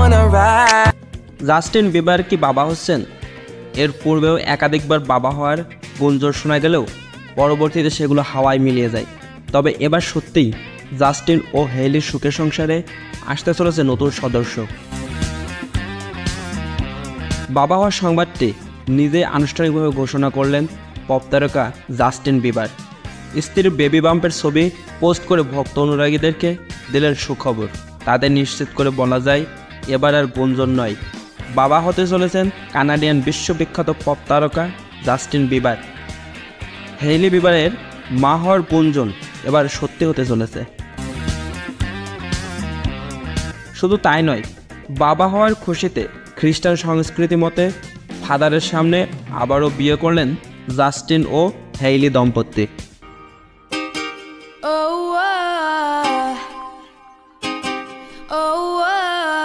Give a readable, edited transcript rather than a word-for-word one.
wanna ride. Justin Bieber কি বাবা হচ্ছেন? এর পূর্বেও একাধিকবার বাবা হওয়ার গুঞ্জন শোনা গেলেও পরবর্তীতে সেগুলো হাওয়ায় মিলিয়ে যায়। তবে এবার সত্যিই জাস্টিন ও হেইলির সুখের সংসারে আসতে চলেছে নতুন সদস্য। বাবা হওয়ার সংবাদটি নিজে আনুষ্ঠানিকভাবে ঘোষণা করলেন পপ তারকা জাস্টিন বিবার। স্ত্রীর বেবি বাম্পের ছবি পোস্ট করে ভক্ত অনুরাগীদেরকে দিলেন সুখবর। তাদের নিশ্চিত করে বলা যায়, এবার আর গুঞ্জন নয়, বাবা হতে চলেছেন কানাডিয়ান বিশ্ববিখ্যাত পপ তারকা জাস্টিন বিবার। হেইলি বিবারের মা হওয়ার গুঞ্জন এবার সত্যি হতে চলেছে। শুধু তাই নয়, বাবা হওয়ার খুশিতে খ্রিস্টান সংস্কৃতি মতে ফাদারের সামনে আবারও বিয়ে করলেন জাস্টিন ও হেইলি দম্পতি।